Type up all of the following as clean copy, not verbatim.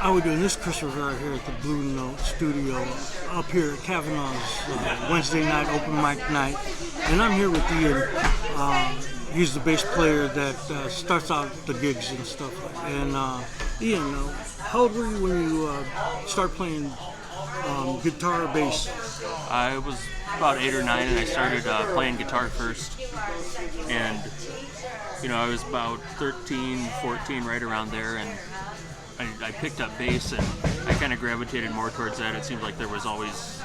How we doing? This is Chris Rivera here at the Blue Note Studio up here at Cavanaugh's Wednesday night open mic night, and I'm here with Ian. He's the bass player that starts out the gigs and stuff. And Ian, how old were you when you started playing guitar or bass? I was about 8 or 9, and I started playing guitar first. And I was about 13, 14, right around there, and I picked up bass, and I kind of gravitated more towards that. It seemed like there was always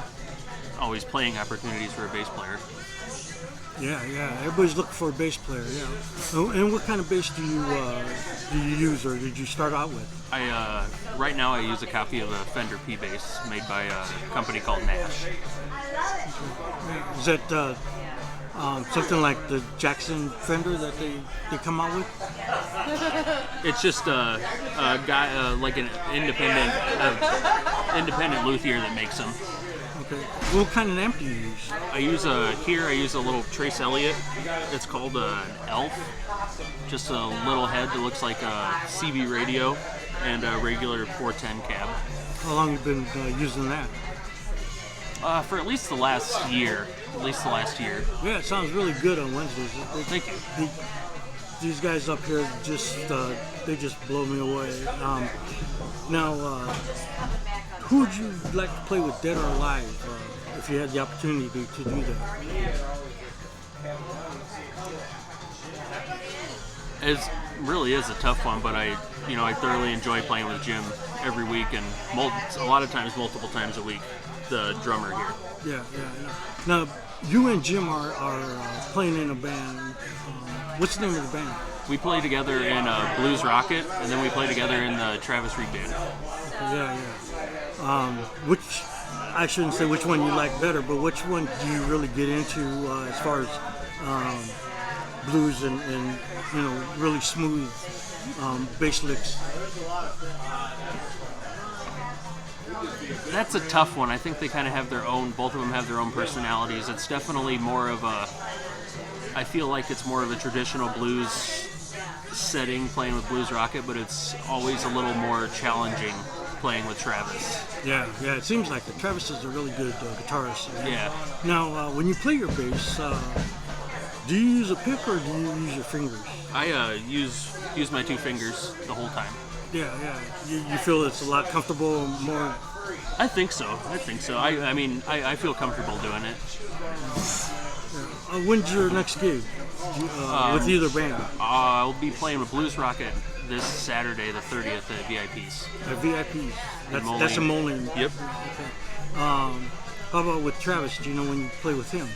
playing opportunities for a bass player. Yeah. Everybody's looking for a bass player. Yeah. And what kind of bass do you use, or did you start out with? Right now I use a copy of a Fender P bass made by a company called Nash. Is that something like the Jackson Fender that they come out with? It's just a guy, like an independent luthier that makes them. Okay. What kind of amp do you use? I use a little Trace Elliott. It's called an Elf. Just a little head that looks like a CB radio and a regular 410 cab. How long have you been using that? For at least the last year. Yeah, it sounds really good on Wednesdays. Thank you. These guys up here they just blow me away. Now, who would you like to play with, dead or alive, if you had the opportunity to do that? It really is a tough one, but I thoroughly enjoy playing with Jim every week, and a lot of times, multiple times a week, the drummer here. Yeah. Now, you and Jim are playing in a band. What's the name of the band? We play together in Blues Rocket, and then we play together in the Travis Reed Band. Yeah. Which, I shouldn't say which one you like better, but which one do you really get into as far as blues and really smooth bass licks? That's a tough one. I think they kind of have both of them have their own personalities. It's definitely more of I feel like it's more of a traditional blues setting playing with Blues Rocket, but it's always a little more challenging playing with Travis. Yeah, it seems like it. Travis is a really good guitarist. Yeah. Now, when you play your bass, do you use a pick or do you use your fingers? I use my 2 fingers the whole time. Yeah. You feel it's a lot comfortable, more? I think so. I feel comfortable doing it. When's your next gig with either band? I'll be playing with Blues Rocket this Saturday, the 30th, at VIP's. At VIP's? That's a Moline. Yep. Okay. How about with Travis? Do you know when you play with him?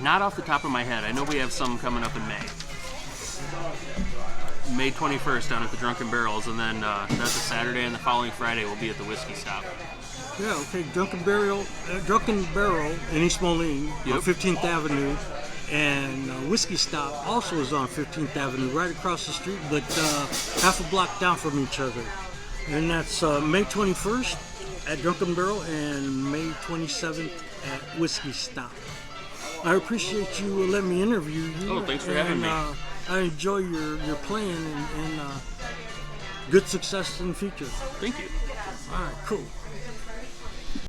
Not off the top of my head. I know we have some coming up in May 21st down at the Drunken Barrels, and then that's a Saturday, and the following Friday we'll be at the Whiskey Stop. Yeah, okay. Drunken Barrel in East Moline, yep. On 15th Avenue, and Whiskey Stop also is on 15th Avenue, right across the street, but half a block down from each other. And that's May 21st at Drunken Barrel and May 27th at Whiskey Stop. I appreciate you letting me interview you. Oh, thanks for having me. I enjoy your playing and good success in the future. Thank you. All right, cool.